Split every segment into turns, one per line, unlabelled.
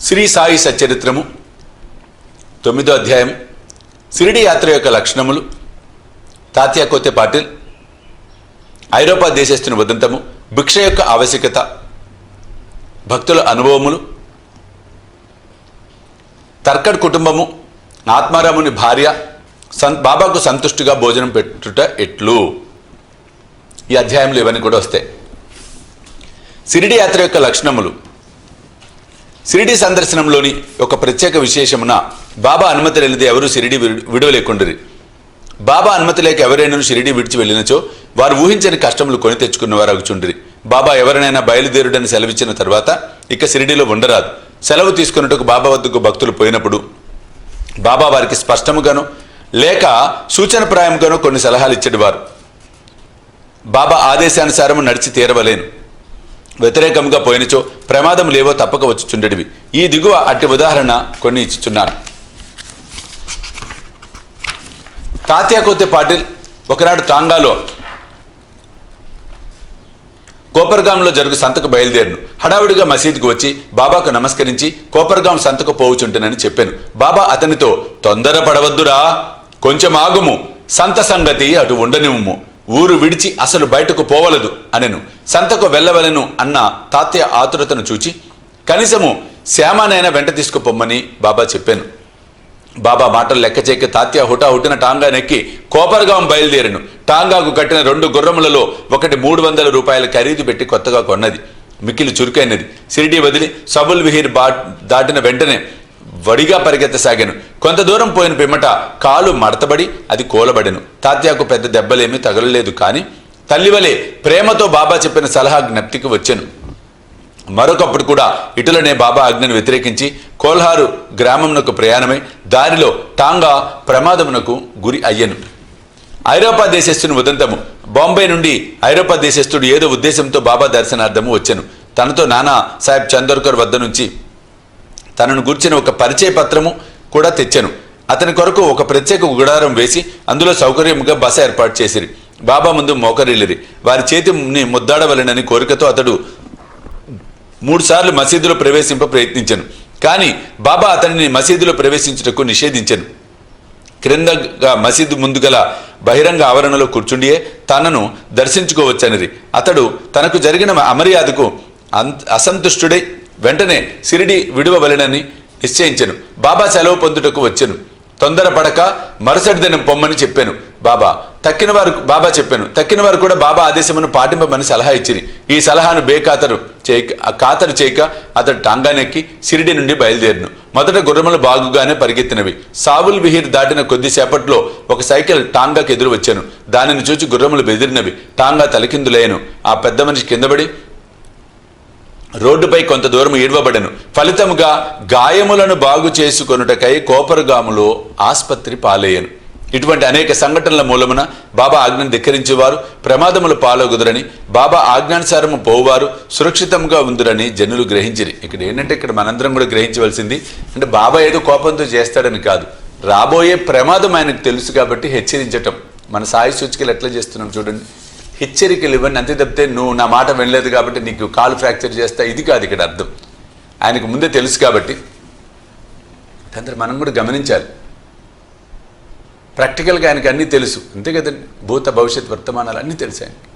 శ్రీ సాయి సచరిత్రము 9వ అధ్యాయం షిరిడి యాత్ర యొక్క లక్షణములు తాత్యా కోతే పాటిల్ ఐరోపా దేశస్థుని ఉదంతము భిక్ష యొక్క ఆవశ్యకత భక్తుల అనుభవములు తర్కడ్ కుటుంబము ఆత్మారాముని భార్య బాబాకు సంతుష్టిగా భోజనం పెట్టుట ఎట్లు ఈ అధ్యాయంలో ఇవన్నీ కూడా వస్తాయి. షిరిడి యాత్ర యొక్క లక్షణములు షిరిడి సందర్శనంలోని ఒక ప్రత్యేక విశేషమున బాబా అనుమతి లేనిది ఎవరు షిరిడి విడవలేకుండిరి. బాబా అనుమతి లేక ఎవరైనా షిరిడి విడిచి వెళ్ళినచో వారు ఊహించని కష్టములు కొని తెచ్చుకున్నవారు అగుచుండిరి. బాబా ఎవరినైనా బయలుదేరుడని సెలవిచ్చిన తర్వాత ఇక షిరిడిలో ఉండరాదు. సెలవు తీసుకున్నట్టుకు బాబా వద్దకు భక్తులు పోయినప్పుడు బాబా వారికి స్పష్టముగాను లేక సూచనప్రాయంగాను కొన్ని సలహాలు ఇచ్చేటివారు. బాబా ఆదేశానుసారము నడిచి తీరవలేను. వ్యతిరేకంగా పోయినచో ప్రమాదం లేవో తప్పక వచ్చుచుండేటివి. ఈ దిగువ అట్టి ఉదాహరణ కొన్ని ఇచ్చుచున్నాను. తాత్యా కోతే పాటిల్ ఒకనాడు టాంగాలో కోపర్గాంలో జరుగు సంతకు బయలుదేరును. హడావుడిగా మసీదుకు వచ్చి బాబాకు నమస్కరించి కోపర్గాం సంతకు పోవుచుంటునని చెప్పాను. బాబా అతనితో తొందరపడవద్దురా, కొంచెం ఆగుము, సంత సంగతి అటు ఉండనివ్వుము, ఊరు విడిచి అసలు బయటకు పోవలదు అనెను. సంతకు వెళ్ళవలను అన్న తాత్య ఆతురతను చూచి కనీసము శ్యామానైనా వెంట తీసుకుపోమ్మని బాబా చెప్పాను. బాబా మాటలు లెక్క చేయక తాత్య హుటాహుటిన టాంగా నెక్కి కోపర్గాం బయలుదేరను. టాంగాకు కట్టిన 2 గుర్రములలో ఒకటి 300 రూపాయల ఖరీదు పెట్టి కొత్తగా కొన్నది. మిక్కిలి చురుకైనది. షిరిడి వదిలి సబుల్ విహీర్ దాటిన వెంటనే వడిగా పరిగెత్తసాగాను. కొంత దూరం పోయిన పిమ్మట కాలు మడతబడి అది కూలబడెను. తాత్యాకు పెద్ద దెబ్బలేమీ తగలలేదు, కానీ తల్లివలే ప్రేమతో బాబా చెప్పిన సలహా జ్ఞప్తికి వచ్చాను. మరొకప్పుడు కూడా ఇటులనే బాబా ఆజ్ఞను వ్యతిరేకించి కోల్హారు గ్రామమునకు ప్రయాణమై దారిలో టాంగా ప్రమాదమునకు గురి అయ్యను. ఐరోపా దేశస్థుని ఉదంతము బాంబే నుండి ఐరోపా దేశస్థుడు ఏదో ఉద్దేశంతో బాబా దర్శనార్థము వచ్చాను. తనతో నానా సాహెబ్ చందోర్కర్ వద్ద నుంచి తనను గుర్చిన ఒక పరిచయ పత్రము కూడా తెచ్చాను. అతని కొరకు ఒక ప్రత్యేక గుడారం వేసి అందులో సౌకర్యముగా బస ఏర్పాటు చేసిరి. బాబా ముందు మోకరిల్లిరి. వారి చేతిని ముద్దాడవలెనని కోరికతో అతడు 3 సార్లు మసీదులో ప్రవేశింప ప్రయత్నించాను. కానీ బాబా అతనిని మసీదులో ప్రవేశించుటకు నిషేధించాను. క్రిందగా మసీదు ముందు గల బహిరంగ ఆవరణలో కూర్చుండియే తనను దర్శించుకోవచ్చనిరి. అతడు తనకు జరిగిన అమర్యాదకు అసంతుష్టుడై వెంటనే షిరిడి విడువవలెనని నిశ్చయించెను. బాబా సెలవు పొందుటకు వచ్చెను. తొందరపడక మరుసటి దినం పొమ్మని చెప్పాను. బాబా తక్కిన వారు కూడా బాబా ఆదేశమును పాటింపమని సలహా ఇచ్చిరి. ఈ సలహాను ఖాతరు చేయక అతడు టాంగానెక్కి షిరిడి నుండి బయలుదేరును. మొదట గుర్రములు బాగుగానే పరిగెత్తినవి. సావుల్ విహీర్ దాటిన కొద్దిసేపట్లో ఒక సైకిల్ టాంగాకు ఎదురు వచ్చాను. దానిని చూచి గుర్రములు బెదిరినవి. టాంగా తలకిందులయ్యను. ఆ పెద్ద మనిషి కిందపడి రోడ్డుపై కొంత దూరం ఈడ్వబడెను. ఫలితముగా గాయములను బాగు చేసుకొనుటకై కోపర్గాములో ఆస్పత్రి పాలయ్యను. ఇటువంటి అనేక సంఘటనల మూలమున బాబా ఆజ్ఞను ధిక్కరించేవారు ప్రమాదములు పాలగుదురని, బాబా ఆజ్ఞానుసారము పోవారు సురక్షితంగా ఉందిరని జనులు గ్రహించిరి. ఇక్కడ మనందరం కూడా గ్రహించవలసింది అంటే బాబా ఏదో కోపంతో చేస్తాడని కాదు, రాబోయే ప్రమాదం ఆయనకు తెలుసు కాబట్టి హెచ్చరించటం. మన సాయి సూచికలు ఎట్లా చేస్తున్నాం చూడండి, హెచ్చరికలు ఇవ్వండి అంతే తప్పితే నువ్వు నా మాట వినలేదు కాబట్టి నీకు కాలు ఫ్రాక్చర్ చేస్తా ఇది కాదు ఇక్కడ అర్థం. ఆయనకు ముందే తెలుసు కాబట్టి అందరూ మనం కూడా గమనించాలి. ప్రాక్టికల్గా ఆయనకి అన్నీ తెలుసు, అంతే కదండి. భూత భవిష్యత్ వర్తమానాలు అన్నీ తెలుసు ఆయనకి.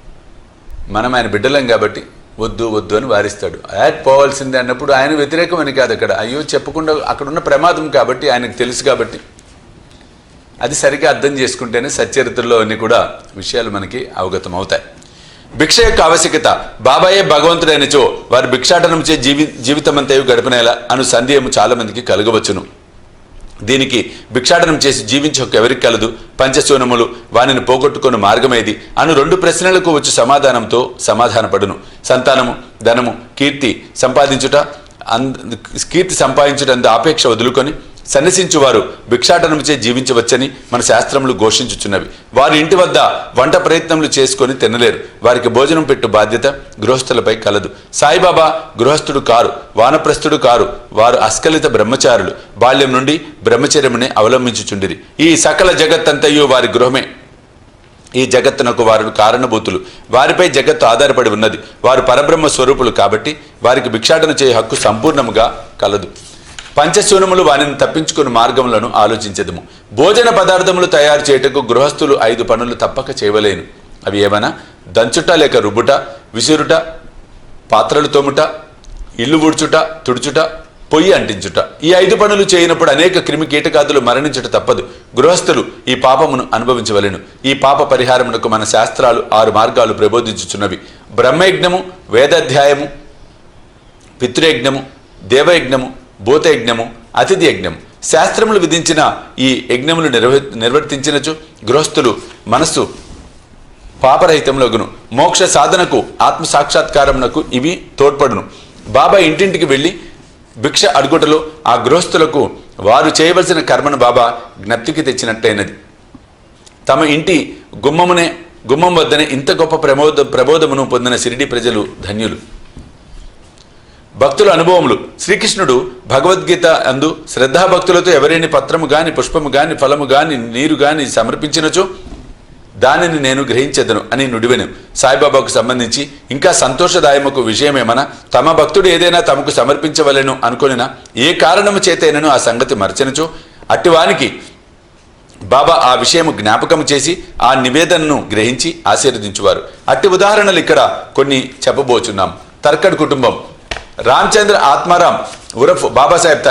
మనం ఆయన బిడ్డలం కాబట్టి వద్దు వద్దు అని వారిస్తాడు. పోవాల్సిందే అన్నప్పుడు ఆయన వ్యతిరేకం అని కాదు, అక్కడ అయ్యో చెప్పకుండా అక్కడ ఉన్న ప్రమాదం కాబట్టి ఆయనకు తెలుసు కాబట్టి అది సరిగ్గా అర్థం చేసుకుంటేనే సచ్చరిత్రలో అన్ని కూడా విషయాలు మనకి అవగతం అవుతాయి. భిక్ష యొక్క ఆవశ్యకత బాబాయే భగవంతుడైనచో వారి భిక్షాటనం చే జీవితమంతయు గడపనేలా అను సందేహము చాలా మందికి కలగవచ్చును. దీనికి భిక్షాటనం చేసి జీవించక ఎవరికి కలదు, పంచశూనములు వానిని పోగొట్టుకుని మార్గమేది అను 2 ప్రశ్నలకు వచ్చి సమాధానంతో సమాధానపడును. సంతానము, ధనము, కీర్తి సంపాదించుట అందు ఆపేక్ష వదులుకొని సన్యసించువారు భిక్షాటనముచే జీవించవచ్చని మన శాస్త్రములు ఘోషించుచున్నవి. వారి ఇంటి వద్ద వంట ప్రయత్నములు చేసుకొని తినలేరు. వారికి భోజనం పెట్టు బాధ్యత గృహస్థులపై కలదు. సాయిబాబా గృహస్థుడు కారు, వానప్రస్థుడు కారు. వారు అస్కలిత బ్రహ్మచారులు. బాల్యం నుండి బ్రహ్మచర్యమునే అవలంబించుచుండిరి. ఈ సకల జగత్తంతయు వారి గృహమే. ఈ జగత్తునకు వారు కారణభూతులు. వారిపై జగత్తు ఆధారపడి ఉన్నది. వారు పరబ్రహ్మ స్వరూపులు కాబట్టి వారికి భిక్షాటన చేయ హక్కు సంపూర్ణముగా కలదు. పంచశూనములు వానిని తప్పించుకుని మార్గములను ఆలోచించదము. భోజన పదార్థములు తయారు చేయుటకు గృహస్థులు 5 పనులు తప్పక చేయవలేను. అవి ఏమన్నా? దంచుట లేక రుబ్బుట, విసురుట, పాత్రలు తోముట, ఇల్లు ఊడ్చుట, తుడుచుట, పొయ్యి అంటించుట. ఈ 5 పనులు చేయనప్పుడు అనేక క్రిమి కీటకాదులు మరణించుట తప్పదు. గృహస్థులు ఈ పాపమును అనుభవించవలెను. ఈ పాప పరిహారమునకు మన శాస్త్రాలు 6 మార్గాలు ప్రబోధించుచున్నవి. బ్రహ్మయజ్ఞము, వేదాధ్యాయము, పితృయజ్ఞము, దేవయజ్ఞము, భూతయజ్ఞము, అతిథి యజ్ఞము. శాస్త్రములు విధించిన ఈ యజ్ఞములు నిర్వర్తించినచు గృహస్థులు మనస్సు పాపరహితంలోగును. మోక్ష సాధనకు, ఆత్మ సాక్షాత్కారమునకు ఇవి తోడ్పడును. బాబా ఇంటింటికి వెళ్ళి భిక్ష అడుగుటలో ఆ గృహస్థులకు వారు చేయవలసిన కర్మను బాబా జ్ఞప్తికి తెచ్చినట్టయినది. తమ ఇంటి గుమ్మం వద్దనే ఇంత గొప్ప ప్రబోధమును పొందిన షిరిడి ప్రజలు ధన్యులు. భక్తుల అనుభవములు. శ్రీకృష్ణుడు భగవద్గీత అందు శ్రద్ధాభక్తులతో ఎవరైనా పత్రము గాని, పుష్పము గాని, ఫలము గాని, నీరు గాని సమర్పించినచో దానిని నేను గ్రహించెదను అని నుడివెను. సాయిబాబాకు సంబంధించి ఇంకా సంతోషదాయముకు విషయమేమన్నా, తమ భక్తుడు ఏదైనా తమకు సమర్పించవలెను అనుకొనినా ఏ కారణము చేతైనను ఆ సంగతి మరచనుచో అట్టివానికి బాబా ఆ విషయము జ్ఞాపకం చేసి ఆ నివేదనను గ్రహించి ఆశీర్వదించువారు. అట్టి ఉదాహరణలు ఇక్కడ కొన్ని చెప్పబోచున్నాం. తర్కడ్ కుటుంబం. రామచంద్ర ఆత్మారాం ఉరఫ్ బాబాసాహెబ్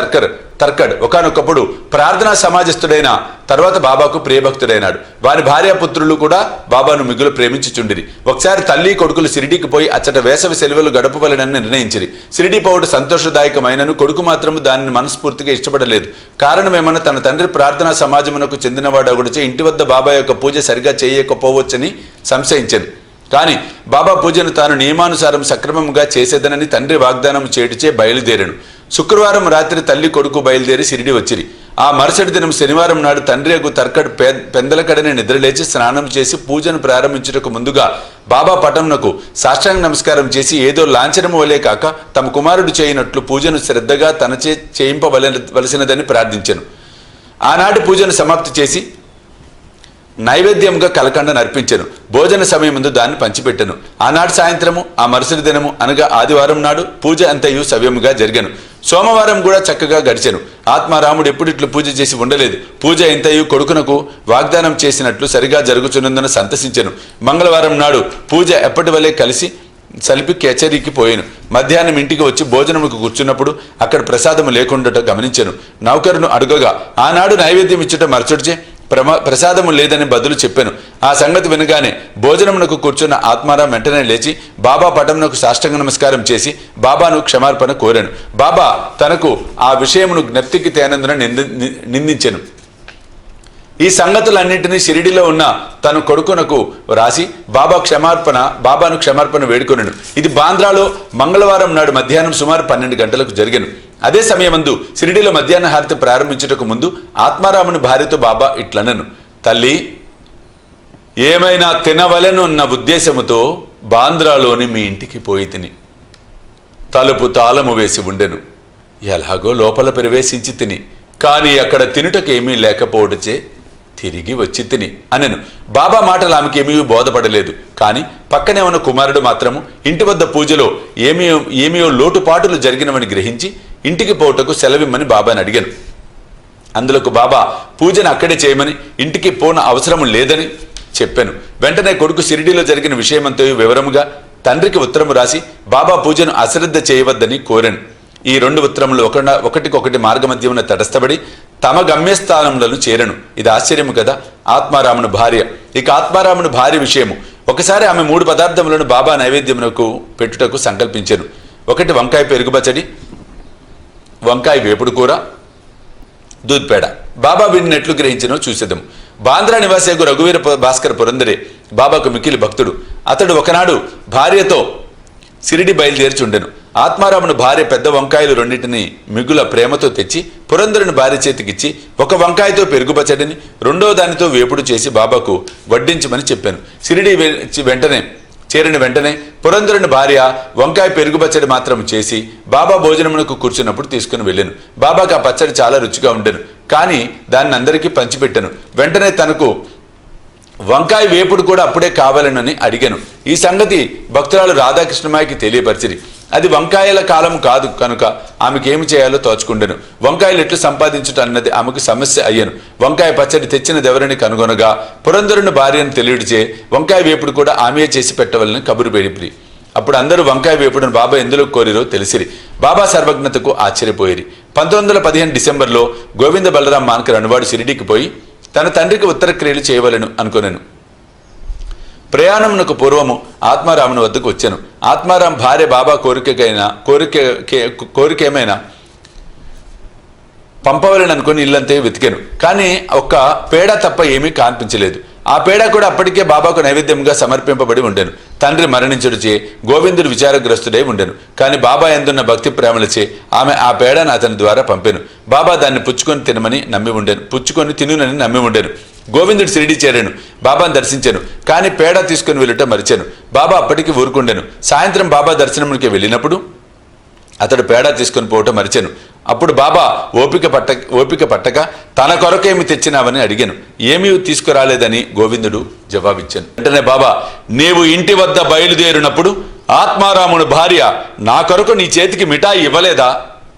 తర్కడ్ ఒకానొకప్పుడు ప్రార్థనా సమాజస్థుడైన తర్వాత బాబాకు ప్రియభక్తుడైనాడు. వారి భార్యాపుత్రులు కూడా బాబాను మిగులు ప్రేమించుచుండిరి. ఒకసారి తల్లి కొడుకులు షిరిడీకి పోయి అచ్చట వేసవి సెలవులు గడపవలెనని నిర్ణయించిరి. షిరిడీ పోవడం సంతోషదాయకమైనను కొడుకు మాత్రము దానిని మనస్ఫూర్తిగా ఇష్టపడలేదు. కారణమేమన్నా, తన తండ్రి ప్రార్థనా సమాజమునకు చెందినవాడు ఒకటిచే ఇంటి వద్ద బాబా యొక్క పూజ సరిగా చేయకపోవచ్చని సంశయించాను. కానీ బాబా పూజను తాను నియమానుసారం సక్రమంగా చేసేదనని తండ్రి వాగ్దానం చేటుచే బయలుదేరాను. శుక్రవారం రాత్రి తల్లి కొడుకు బయలుదేరి షిరిడి వచ్చిరి. ఆ మరుసటి దినం శనివారం నాడు తండ్రి యొక్క తర్కడ్ పెందలకడనే నిద్రలేచి స్నానం చేసి పూజను ప్రారంభించుటకు ముందుగా బాబా పటంనకు సాష్టాంగ నమస్కారం చేసి ఏదో లాంఛనము వలే కాక తమ కుమారుడు చేయనట్లు పూజను శ్రద్ధగా తనచే చేయింపవలసినదని ప్రార్థించెను. ఆనాటి పూజను సమాప్తి చేసి నైవేద్యంగా కలకండ నర్పించెను. భోజన సమయం ముందు దాన్ని పంచిపెట్టెను. ఆనాడు సాయంత్రము, ఆ మరుసటి దినము అనగా ఆదివారం నాడు పూజ అంతయు సవ్యముగా జరిగెను. సోమవారం కూడా చక్కగా గడిచెను. ఆత్మారాముడు ఎప్పుడిట్లు పూజ చేసి ఉండలేదు. పూజ ఎంతయు కొడుకునకు వాగ్దానం చేసినట్లు సరిగా జరుగుచున్నందున సంతసించెను. మంగళవారం నాడు పూజ ఎప్పటి వలె కలిసి సలిపి కచేరీకి పోయాను. మధ్యాహ్నం ఇంటికి వచ్చి భోజనముకు కూర్చున్నప్పుడు అక్కడ ప్రసాదము లేకుండాట గమనించెను. నౌకరును అడుగగా ఆనాడు నైవేద్యం ఇచ్చుట మరచుడిచే ప్రసాదము లేదని బదులు చెప్పాను. ఆ సంగతి వినగానే భోజనమునకు కూర్చున్న ఆత్మారాం వెంటనే లేచి బాబా పటమునకు సాష్టాంగ నమస్కారం చేసి బాబాను క్షమార్పణ కోరాను. బాబా తనకు ఆ విషయమును జ్ఞప్తికి తేనందున నిందించెను. ఈ సంగతులన్నింటినీ షిరిడిలో ఉన్న తన కొడుకునకు రాసి బాబాను క్షమార్పణ వేడుకొనెను. ఇది బాంద్రాలో మంగళవారం నాడు మధ్యాహ్నం సుమారు 12 గంటలకు జరిగెను. అదే సమయమందు షిరిడిలో మధ్యాహ్న హారతి ప్రారంభించుటకు ముందు ఆత్మారాముని భార్యతో బాబా ఇట్లనను, తల్లి, ఏమైనా తినవలెను అన్న ఉద్దేశముతో బాంద్రాలోని మీ ఇంటికి పోయి తిని తలుపు తాళము వేసి ఉండెను. ఎలాగో లోపల ప్రవేశించి తిని, కానీ అక్కడ తినుటకేమీ లేకపోవటచే తిరిగి వచ్చి తిని అనెను. బాబా మాటలు ఆమెకేమీ బోధపడలేదు. కానీ పక్కనే ఉన్న కుమారుడు మాత్రము ఇంటి వద్ద పూజలో ఏమీయో లోటుపాటులు జరిగినవని గ్రహించి ఇంటికి పోవుటకు సెలవిమ్మని బాబాని అడిగాను. అందులోకి బాబా పూజను అక్కడే చేయమని, ఇంటికి పోన అవసరం లేదని చెప్పాను. వెంటనే కొడుకు షిరిడీలో జరిగిన విషయమంతా వివరముగా తండ్రికి ఉత్తరము రాసి బాబా పూజను అశ్రద్ధ చేయవద్దని కోరాను. ఈ 2 ఉత్తరములు ఒకటికొకటి మార్గమధ్యమున తటస్థపడి తమ గమ్యస్థానములను చేరను. ఇది ఆశ్చర్యము కదా. ఆత్మారాముని భార్య. ఇక ఆత్మారాముని భార్య విషయము. ఒకసారి ఆమె 3 పదార్థములను బాబా నైవేద్యమునకు పెట్టుటకు సంకల్పించెను. ఒకటి వంకాయ పెరుగు పచ్చడి, వంకాయ వేపుడు కూర, దూద్పేడ. బాబా వీడినెట్లు గ్రహించినో చూసేదము. బాంద్రా నివాసేగు రఘువీర భాస్కర్ పురందరే బాబాకు మిక్కిలి భక్తుడు. అతడు ఒకనాడు భార్యతో షిరిడి బయలుదేర్చుండెను. ఆత్మారాముని భార్య పెద్ద వంకాయలు 2 మిగుల ప్రేమతో తెచ్చి పురందరుని భార్య చేతికిచ్చి ఒక వంకాయతో పెరుగు పచ్చడిని, 2వ దానితో వేపుడు చేసి బాబాకు వడ్డించమని చెప్పాను. షిరిడి చేరిన వెంటనే పురందరుని భార్య వంకాయ పెరుగు పచ్చడి మాత్రం చేసి బాబా భోజనమునకు కూర్చున్నప్పుడు తీసుకుని వెళ్ళాను. బాబాకు ఆ పచ్చడి చాలా రుచిగా ఉండెను. కానీ దాన్ని అందరికీ పంచిపెట్టాను. వెంటనే తనకు వంకాయ వేపుడు కూడా అప్పుడే కావాలనని అడిగాను. ఈ సంగతి భక్తురాలు రాధాకృష్ణమాయకి తెలియపరిచిరి. అది వంకాయల కాలం కాదు కనుక ఆమెకేమి చేయాలో తోచుకుండెను. వంకాయలు ఎట్లు సంపాదించుట అన్నది ఆమెకు సమస్య అయ్యను. వంకాయ పచ్చడి తెచ్చినదెవరని కనుగొనగా పురంధరుని భార్యను తెలియడిచే వంకాయ వేపుడు కూడా ఆమె చేసి పెట్టవలని కబురు పెడిపిరి. అప్పుడు అందరూ వంకాయ వేపుడును బాబా ఎందులో కోరిరో తెలిసిరి. బాబా సర్వజ్ఞతకు ఆశ్చర్యపోయిరి. 1915 డిసెంబర్లో గోవింద బలరాం మాన్కర్ అనువాడు షిరిడీకి పోయి తన తండ్రికి ఉత్తర క్రియలు చేయవలెను అనుకొనెను. ప్రయాణమునకు పూర్వము ఆత్మారాముని వద్దకు వచ్చాను. ఆత్మారాం భార్య బాబా కోరికేమైనా పంపవలని అనుకుని ఇల్లంతే వెతికాను. కానీ ఒక్క పేడ తప్ప ఏమీ కనిపించలేదు. ఆ పేడ కూడా అప్పటికే బాబాకు నైవేద్యంగా సమర్పింపబడి ఉండెను. తండ్రి మరణించుడిచే గోవిందుడు విచారగ్రస్తుడై ఉండెను. కానీ బాబా ఎందున్న భక్తి ప్రేమలచే ఆమె ఆ పేడను అతని ద్వారా పంపాను. బాబా దాన్ని పుచ్చుకొని తినమని నమ్మి ఉండెను. పుచ్చుకొని తినునని నమ్మి ఉండెను. గోవిందుడు షిరిడి చేరాను. బాబాను దర్శించాను. కానీ పేడ తీసుకుని వెళ్ళుట మరిచాను. బాబా అప్పటికి ఊరుకుండెను. సాయంత్రం బాబా దర్శనంకి వెళ్ళినప్పుడు అతడు పేడ తీసుకుని పోవటం మరిచాను. అప్పుడు బాబా ఓపిక పట్టక తన కొరకేమి తెచ్చినావని అడిగాను. ఏమీ తీసుకురాలేదని గోవిందుడు జవాబిచ్చాను. వెంటనే బాబా, నీవు ఇంటి వద్ద బయలుదేరినప్పుడు ఆత్మారాముని భార్య నా కొరకు నీ చేతికి మిఠాయి ఇవ్వలేదా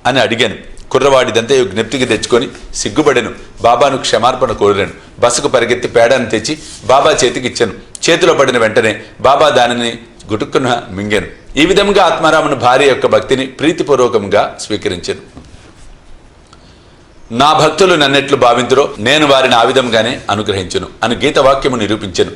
అని అడిగాను. కుర్రవాడిదంతా జ్ఞప్తికి తెచ్చుకొని సిగ్గుపడెను. బాబాను క్షమార్పణ కోరాను. బస్సుకు పరిగెత్తి పేడను తెచ్చి బాబా చేతికి ఇచ్చాను. చేతిలో పడిన వెంటనే బాబా దానిని గుటుక్కున మింగాను. ఈ విధంగా ఆత్మారాముని భార్య యొక్క భక్తిని ప్రీతిపూర్వకంగా స్వీకరించాను. నా భక్తులు నన్నెట్లు భావింతురో నేను వారిని ఆ విధంగానే అనుగ్రహించును అని గీతవాక్యము నిరూపించెను.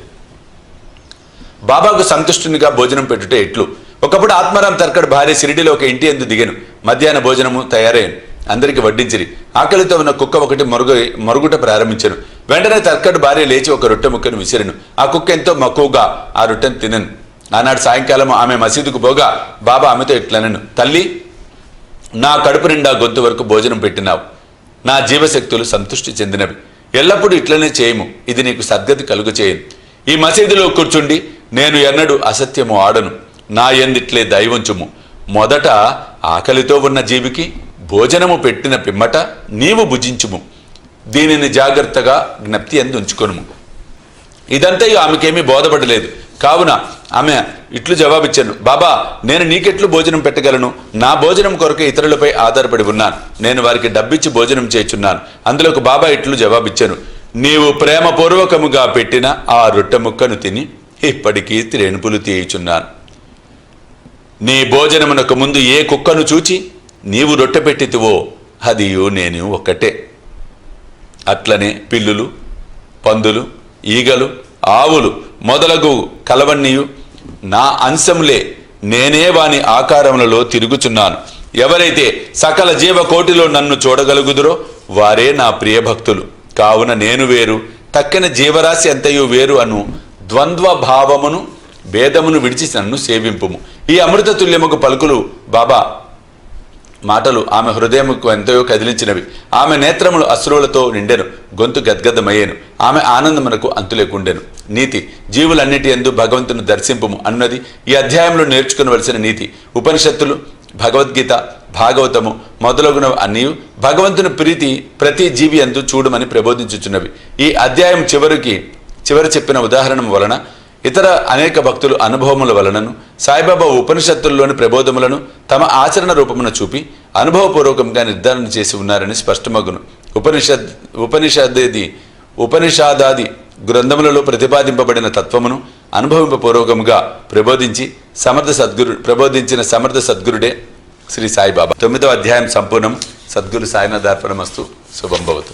బాబాకు సంతుష్టునిగా భోజనం పెట్టుటే ఎట్లు. ఒకప్పుడు ఆత్మారాం తర్కడ్ భార్య షిరిడిలో ఒక ఇంటి యందు దిగాను. మధ్యాహ్న భోజనము తయారయ్యాను. అందరికి వడ్డించిరి. ఆకలితో ఉన్న కుక్క ఒకటి మరుగుట ప్రారంభించాను. వెంటనే తర్కడ్ భార్య లేచి ఒక రొట్టె ముక్కను విసిరెను. ఆ కుక్క ఎంతో మక్కువగా ఆ రొట్టెను తినను. ఆనాడు సాయంకాలం ఆమె మసీదుకు పోగా బాబా ఆమెతో ఇట్లనను, తల్లి, నా కడుపు నిండా గొంతు వరకు భోజనం పెట్టినావు. నా జీవశక్తులు సంతృష్టి చెందినవి. ఎల్లప్పుడూ ఇట్లనే చేయము. ఇది నీకు సద్గతి కలుగు చేయను. ఈ మసీదులో కూర్చుండి నేను ఎన్నడూ అసత్యము ఆడను. నా ఎందిట్లే దైవంచుము. మొదట ఆకలితో ఉన్న జీవికి భోజనము పెట్టిన పిమ్మట నీవు భుజించుము. దీనిని జాగ్రత్తగా జ్ఞప్తి అందు ఉంచుకొనుము. ఇదంతా ఆమెకేమీ బోధపడలేదు. కావున ఆమె ఇట్లు జవాబిచ్చాను, బాబా, నేను నీకెట్లు భోజనం పెట్టగలను? నా భోజనం కొరకు ఇతరులపై ఆధారపడి ఉన్నాను. నేను వారికి డబ్బిచ్చి భోజనం చేయుచున్నాను. అందులోకి బాబా ఇట్లు జవాబిచ్చాను, నీవు ప్రేమపూర్వకముగా పెట్టిన ఆ రొట్టె ముక్కను తిని ఇప్పటికీ త్రేణుపులు తీయుచున్నాను. నీ భోజనమునకు ముందు ఏ కుక్కను చూచి నీవు రొట్టె పెట్టితివో అదియు నేను ఒక్కటే. అట్లనే పిల్లులు, పందులు, ఈగలు, ఆవులు మొదలగు కలవన్నీయు నా అంశములే. నేనే వాని ఆకారములలో తిరుగుచున్నాను. ఎవరైతే సకల జీవకోటిలో నన్ను చూడగలుగుదురో వారే నా ప్రియభక్తులు. కావున నేను వేరు, తక్కిన జీవరాశి అంతయు వేరు అను ద్వంద్వ భావమును భేదమును విడిచి నన్ను సేవింపుము. ఈ అమృత తుల్యముకు పలుకులు బాబా మాటలు ఆమె హృదయముకు ఎంతో కదిలించినవి. ఆమె నేత్రములు అశ్రువులతో నిండెను. గొంతు గద్గద్దమయ్యేను. ఆమె ఆనందమునకు అంతులేకుండెను. నీతి, జీవులన్నిటి యందు భగవంతుని దర్శింపుము అన్నది ఈ అధ్యాయంలో నేర్చుకునవలసిన నీతి. ఉపనిషత్తులు, భగవద్గీత, భాగవతము మొదలగునవి అన్నీ భగవంతుని ప్రీతి ప్రతి జీవి యందు చూడమని ప్రబోధించుచున్నవి. ఈ అధ్యాయం చివరి చెప్పిన ఉదాహరణ వలన ఇతర అనేక భక్తులు అనుభవముల వలనను సాయిబాబా ఉపనిషత్తుల్లోని ప్రబోధములను తమ ఆచరణ రూపమున చూపి అనుభవపూర్వకంగా నిర్ధారణ చేసి ఉన్నారని స్పష్టమగును. ఉపనిషాదాది గ్రంథములలో ప్రతిపాదింపబడిన తత్వమును అనుభవింపపూర్వకముగా ప్రబోధించిన సమర్థ సద్గురుడే శ్రీ సాయిబాబా. 9వ అధ్యాయం సంపూర్ణం. సద్గురు సాయినాథార్పణమస్తు. శుభం భవతు.